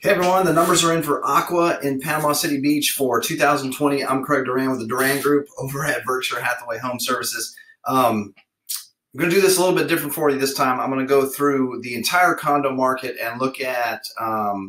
Hey everyone, the numbers are in for Aqua in Panama City Beach for 2020. I'm Craig Duran with the Duran Group over at Berkshire Hathaway HomeServices. I'm going to do this a little bit different for you this time. I'm going to go through the entire condo market and look at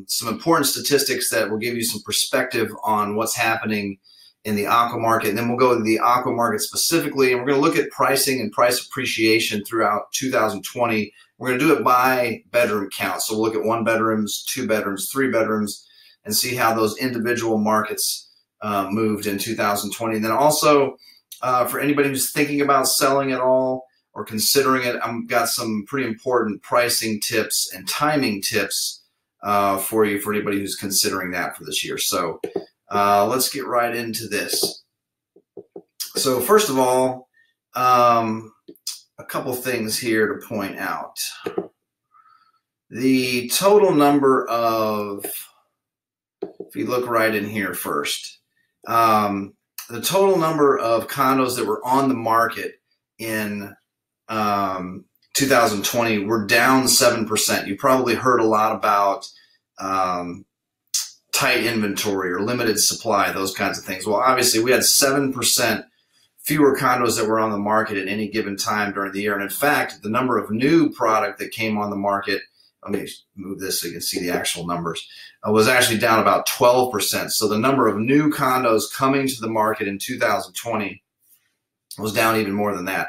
some important statistics that will give you some perspective on what's happening in the Aqua market. And then we'll go to the Aqua market specifically, and we're going to look at pricing and price appreciation throughout 2020. We're going to do it by bedroom count. So we'll look at 1 bedrooms, 2 bedrooms, 3 bedrooms, and see how those individual markets moved in 2020. And then also, for anybody who's thinking about selling at all or considering it, I've got some pretty important pricing tips and timing tips for you, for anybody who's considering that for this year. So let's get right into this. So first of all, a couple things here to point out. The total number of, if you look right in here first, the total number of condos that were on the market in 2020 were down 7%. You probably heard a lot about tight inventory or limited supply, those kinds of things. Well, obviously we had 7% fewer condos that were on the market at any given time during the year. And in fact, the number of new product that came on the market, let me move this so you can see the actual numbers, was actually down about 12%. So the number of new condos coming to the market in 2020 was down even more than that.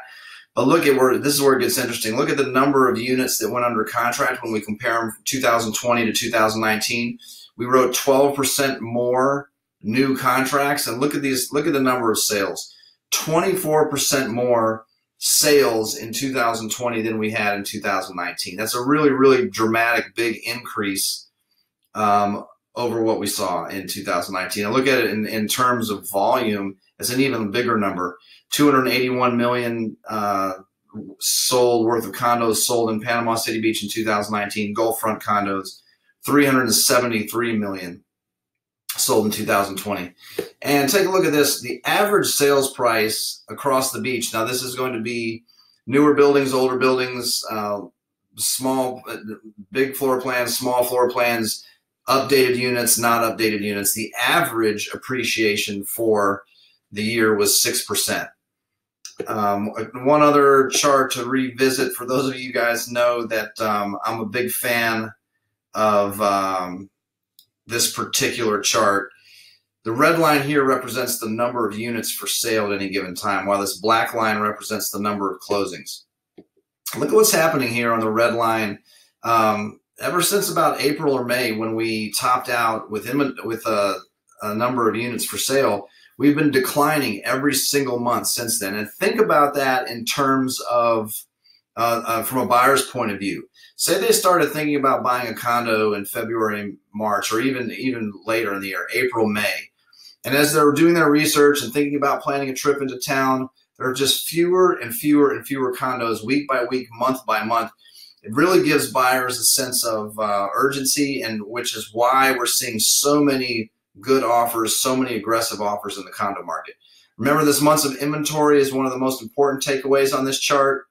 But look at where, this is where it gets interesting. Look at the number of units that went under contract when we compare them from 2020 to 2019. We wrote 12% more new contracts, and look at these, look at the number of sales. 24% more sales in 2020 than we had in 2019. That's a really, really dramatic, big increase over what we saw in 2019. And look at it in terms of volume, it's an even bigger number. 281 million sold worth of condos sold in Panama City Beach in 2019. Gulfront condos, 373 million sold in 2020. And take a look at this. The average sales price across the beach. Now this is going to be newer buildings, older buildings, small, big floor plans, small floor plans, updated units, not updated units. The average appreciation for the year was 6%. One other chart to revisit, for those of you guys know that I'm a big fan of this particular chart. The red line here represents the number of units for sale at any given time, while this black line represents the number of closings. Look at what's happening here on the red line. Ever since about April or May, when we topped out with a number of units for sale, we've been declining every single month since then. And think about that in terms of from a buyer's point of view. Say they started thinking about buying a condo in February, March, or even later in the year, April, May. And as they're doing their research and thinking about planning a trip into town, there are just fewer and fewer and fewer condos week by week, month by month. It really gives buyers a sense of urgency, and which is why we're seeing so many good offers, so many aggressive offers in the condo market. Remember, this months of inventory is one of the most important takeaways on this chart.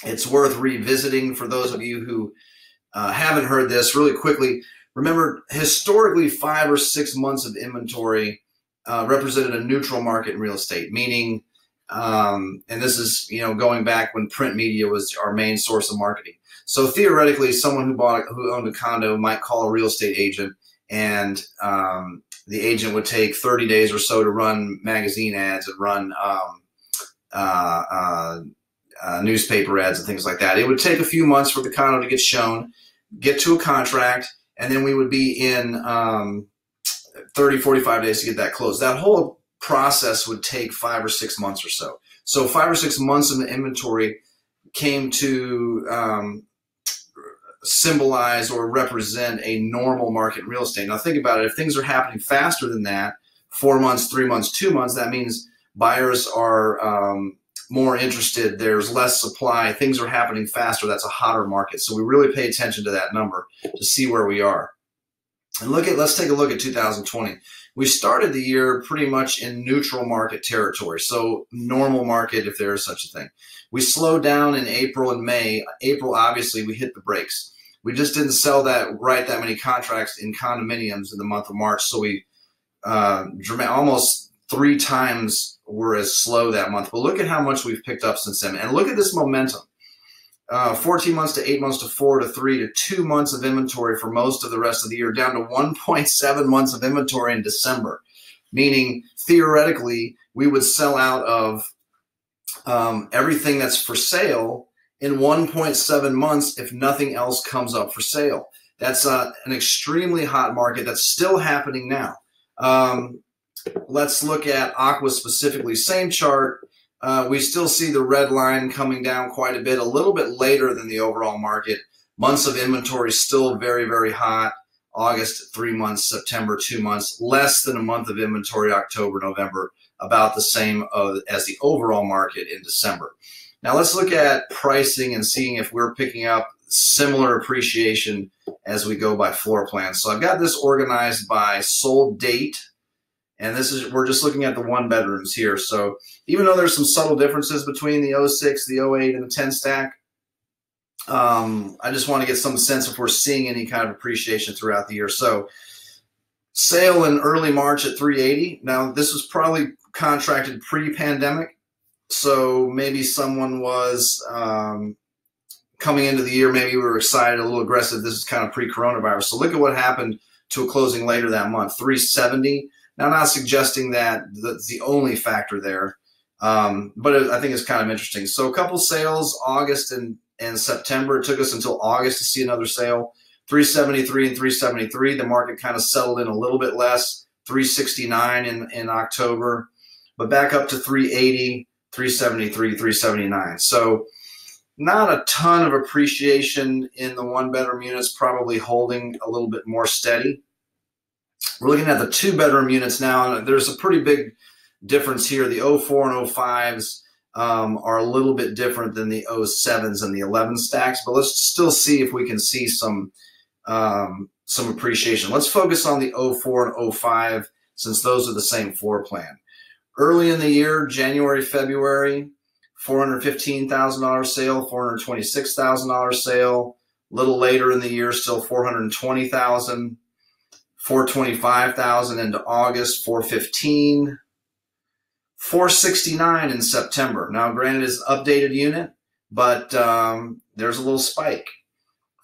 It's worth revisiting for those of you who haven't heard this really quickly. Remember, historically, 5 or 6 months of inventory represented a neutral market in real estate, meaning, and this is, going back when print media was our main source of marketing. So theoretically, someone who owned a condo might call a real estate agent, and the agent would take 30 days or so to run magazine ads and run newspaper ads and things like that. It would take a few months for the condo to get shown, get to a contract, and then we would be in 30, 45 days to get that closed. That whole process would take 5 or 6 months or so. So 5 or 6 months in the inventory came to symbolize or represent a normal market in real estate. Now think about it. If things are happening faster than that, 4 months, 3 months, 2 months, that means buyers are more interested. There's less supply. Things are happening faster. That's a hotter market. So we really pay attention to that number to see where we are. And let's take a look at 2020. We started the year pretty much in neutral market territory. So normal market, if there is such a thing. We slowed down in April and May. April, obviously, we hit the brakes. We just didn't sell that many contracts in condominiums in the month of March. So we almost 3 times were as slow that month. But look at how much we've picked up since then. And look at this momentum. 14 months to 8 months to 4 to 3 to 2 months of inventory for most of the rest of the year, down to 1.7 months of inventory in December. Meaning, theoretically, we would sell out of everything that's for sale in 1.7 months if nothing else comes up for sale. That's an extremely hot market that's still happening now. Let's look at Aqua specifically. Same chart. We still see the red line coming down quite a bit, a little bit later than the overall market. Months of inventory still very, very hot. August, 3 months. September, 2 months. Less than a month of inventory, October, November. About the same as the overall market in December. Now let's look at pricing and seeing if we're picking up similar appreciation as we go by floor plan. So I've got this organized by sold date. And we're just looking at the 1-bedrooms here. So even though there's some subtle differences between the 06, the 08, and the 10 stack, I just want to get some sense if we're seeing any kind of appreciation throughout the year. So sale in early March at 380. Now this was probably contracted pre-pandemic. So maybe someone was coming into the year, maybe we were excited, a little aggressive. This is kind of pre-coronavirus. So look at what happened to a closing later that month, 370. Now, I'm not suggesting that that's the only factor there, but I think it's kind of interesting. So a couple sales, August and September. It took us until August to see another sale. 373 and 373. The market kind of settled in a little bit less. 369 in October, but back up to 380, 373, 379. So not a ton of appreciation in the 1-bedroom units, probably holding a little bit more steady. We're looking at the 2-bedroom units now, and there's a pretty big difference here. The 04 and 05s are a little bit different than the 07s and the 11 stacks, but let's still see if we can see some appreciation. Let's focus on the 04 and 05 since those are the same floor plan. Early in the year, January, February, $415,000 sale, $426,000 sale. A little later in the year, still $420,000. $425,000 into August, $415,000, $469,000 in September. Now, granted, it's an updated unit, but there's a little spike.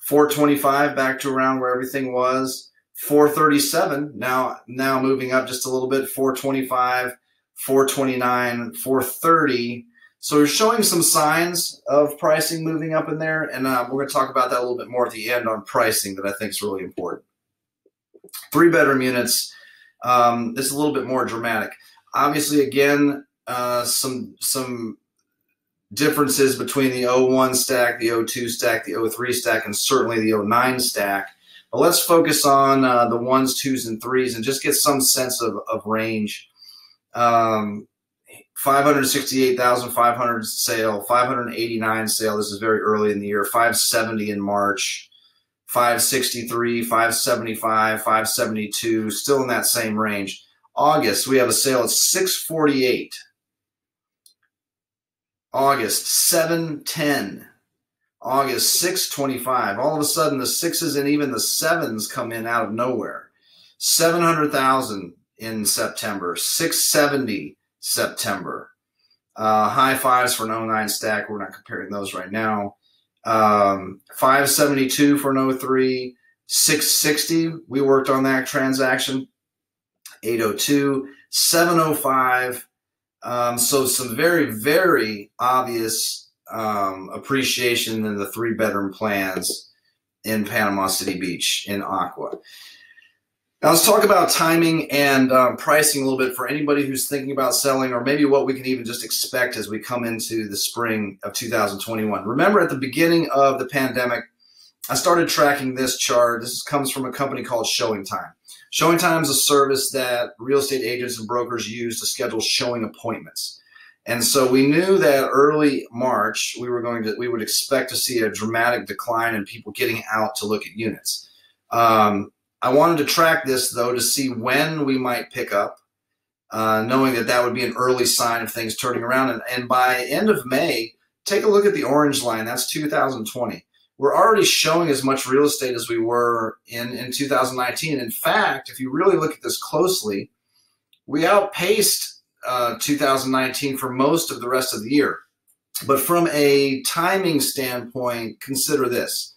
$425,000 back to around where everything was. $437,000 now moving up just a little bit. $425,000, $429,000, $430,000. So we're showing some signs of pricing moving up in there, and we're going to talk about that a little bit more at the end on pricing that I think is really important. 3-bedroom units, it's a little bit more dramatic. Obviously, again, some differences between the 01 stack, the 02 stack, the 03 stack, and certainly the 09 stack. But let's focus on the 1s, 2s, and 3s and just get some sense of range. 568,500 sale, 589 sale. This is very early in the year. 570 in March. 563, 575, 572, still in that same range. August, we have a sale at 648. August, 710. August, 625. All of a sudden, the 6s and even the 7s come in out of nowhere. 700,000 in September. 670 September. High 5s for an 09 stack. We're not comparing those right now. 572 for an 03, 660. We worked on that transaction. 802, 705. So some very, very obvious appreciation in the 3-bedroom plans in Panama City Beach in Aqua. Now let's talk about timing and pricing a little bit for anybody who's thinking about selling, or maybe what we can even just expect as we come into the spring of 2021. Remember, at the beginning of the pandemic, I started tracking this chart. This comes from a company called Showing Time. Showing Time is a service that real estate agents and brokers use to schedule showing appointments. And so we knew that early March we would expect to see a dramatic decline in people getting out to look at units. I wanted to track this, though, to see when we might pick up, knowing that would be an early sign of things turning around. And by end of May, take a look at the orange line. That's 2020. we're already showing as much real estate as we were in 2019. In fact, if you really look at this closely, we outpaced 2019 for most of the rest of the year. But from a timing standpoint, consider this.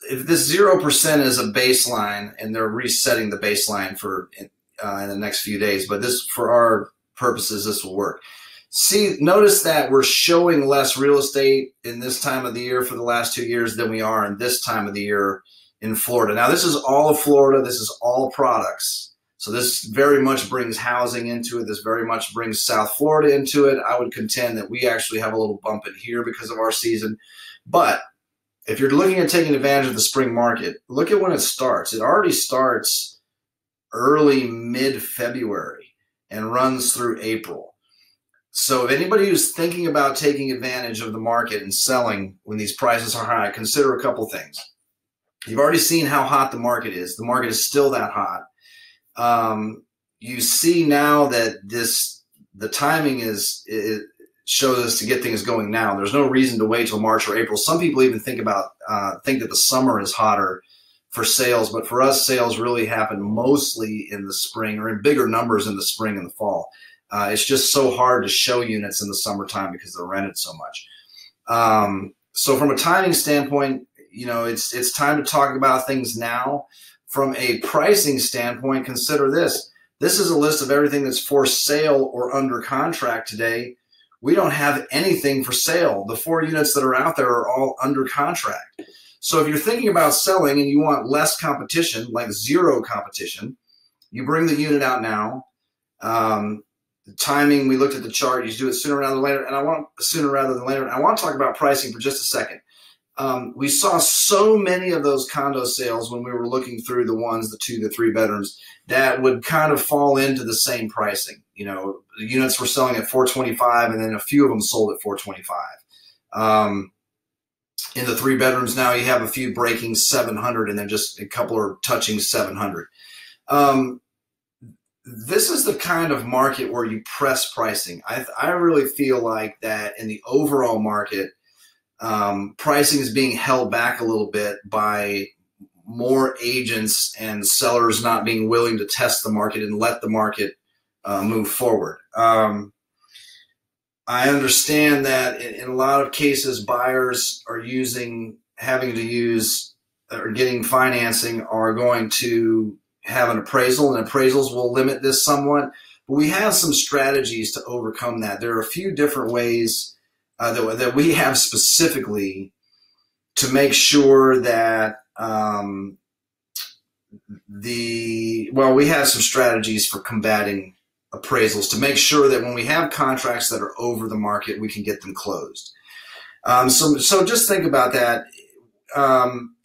If this 0% is a baseline, and they're resetting the baseline for in the next few days, but this, for our purposes, this will work. See, notice that we're showing less real estate in this time of the year for the last 2 years than we are in this time of the year in Florida. Now, this is all of Florida. This is all products. So this very much brings housing into it. This very much brings South Florida into it. I would contend that we actually have a little bump in here because of our season. But if you're looking at taking advantage of the spring market, look at when it starts. It already starts early mid-February and runs through April. So if anybody who's thinking about taking advantage of the market and selling when these prices are high, consider a couple things. You've already seen how hot the market is. The market is still that hot. You see now that the timing it shows us to get things going now. There's no reason to wait till March or April. Some people even think that the summer is hotter for sales, but for us, sales really happen mostly in the spring, or in bigger numbers in the spring and the fall. It's just so hard to show units in the summertime because they're rented so much. So from a timing standpoint, it's time to talk about things now. From a pricing standpoint, consider this. This is a list of everything that's for sale or under contract today. We don't have anything for sale. The 4 units that are out there are all under contract. So if you're thinking about selling and you want less competition, like zero competition, you bring the unit out now. The timing, we looked at the chart. You do it sooner rather than later. And I want to talk about pricing for just a second. We saw so many of those condo sales when we were looking through the ones, the 2, the 3 bedrooms that would kind of fall into the same pricing. The units were selling at $425, and then a few of them sold at $425. In the 3 bedrooms now, you have a few breaking $700, and then just a couple are touching $700. This is the kind of market where you press pricing. I really feel like that in the overall market, pricing is being held back a little bit by more agents and sellers not being willing to test the market and let the market move forward. I understand that in a lot of cases, buyers are getting financing are going to have an appraisal, and appraisals will limit this somewhat. But we have some strategies to overcome that. There are a few different ways that we have specifically to make sure that we have some strategies for combating appraisals to make sure that when we have contracts that are over the market, we can get them closed. So just think about that.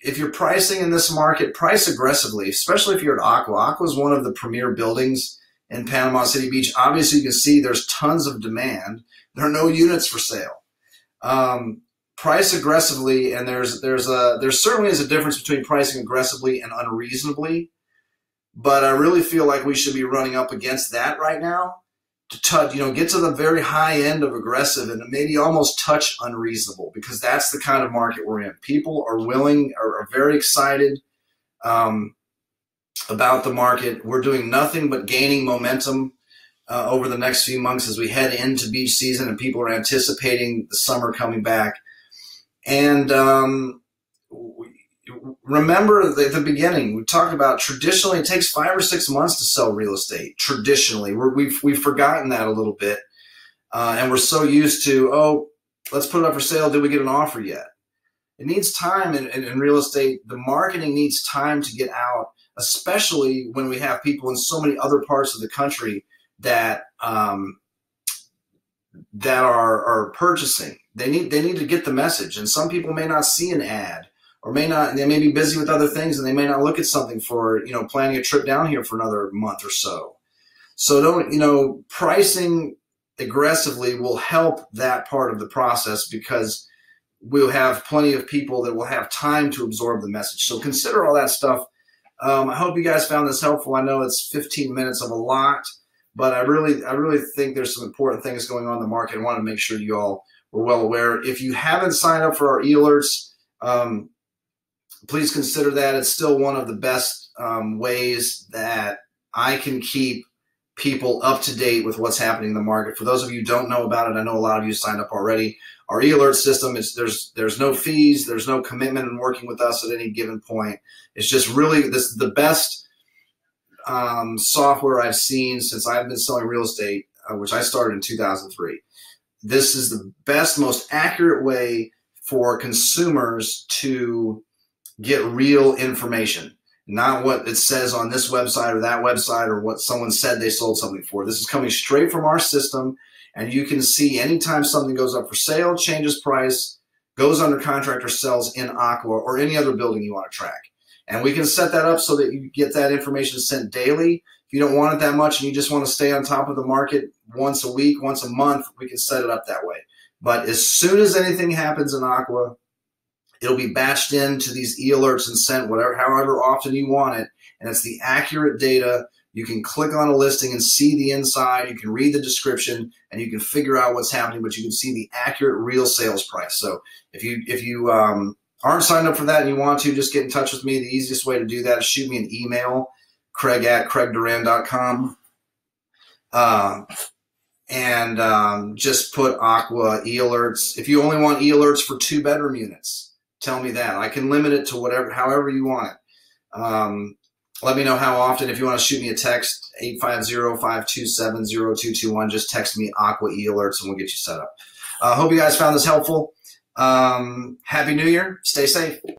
If you're pricing in this market, price aggressively, especially if you're at Aqua. Aqua is one of the premier buildings in Panama City Beach. Obviously, you can see there's tons of demand. There are no units for sale. Price aggressively, and there certainly is a difference between pricing aggressively and unreasonably. But I really feel like we should be running up against that right now to get to the very high end of aggressive and maybe almost touch unreasonable, because that's the kind of market we're in. People are very excited about the market. We're doing nothing but gaining momentum over the next few months as we head into beach season, and people are anticipating the summer coming back. And remember at the beginning, we talked about traditionally it takes 5 or 6 months to sell real estate. Traditionally, we've forgotten that a little bit, and we're so used to, let's put it up for sale. Did we get an offer yet? It needs time in real estate. The marketing needs time to get out, especially when we have people in so many other parts of the country that are purchasing. They need to get the message, and some people may not see an ad, or they may be busy with other things, and they may not look at something for planning a trip down here for another month or so. So pricing aggressively will help that part of the process, because we'll have plenty of people that will have time to absorb the message. So consider all that stuff. I hope you guys found this helpful. I know it's 15 minutes of a lot, but I really think there's some important things going on in the market. I want to make sure you all were well aware. If you haven't signed up for our e-alerts, please consider that. It's still one of the best ways that I can keep people up to date with what's happening in the market. For those of you who don't know about it, I know a lot of you signed up already. Our e-alert system is there's no fees, there's no commitment in working with us at any given point. It's just really the best software I've seen since I've been selling real estate, which I started in 2003. This is the best, most accurate way for consumers to get real information, not what it says on this website or that website or what someone said they sold something for. This is coming straight from our system, and you can see anytime something goes up for sale, changes price, goes under contract, or sells in Aqua or any other building you want to track. And we can set that up so that you get that information sent daily. If you don't want it that much and you just want to stay on top of the market once a week, once a month, we can set it up that way. But as soon as anything happens in Aqua, it'll be batched into these e-alerts and sent however often you want it. And it's the accurate data. You can click on a listing and see the inside. You can read the description and you can figure out what's happening, but you can see the accurate real sales price. So if you aren't signed up for that and you want to, just get in touch with me. The easiest way to do that is shoot me an email, craig@craigduran.com. Just put Aqua e-alerts. If you only want e-alerts for 2-bedroom units, tell me that. I can limit it to however you want it. Let me know how often. If you want to shoot me a text, 850-527-0221. Just text me Aqua e-alerts and we'll get you set up. Hope you guys found this helpful. Happy New Year. Stay safe.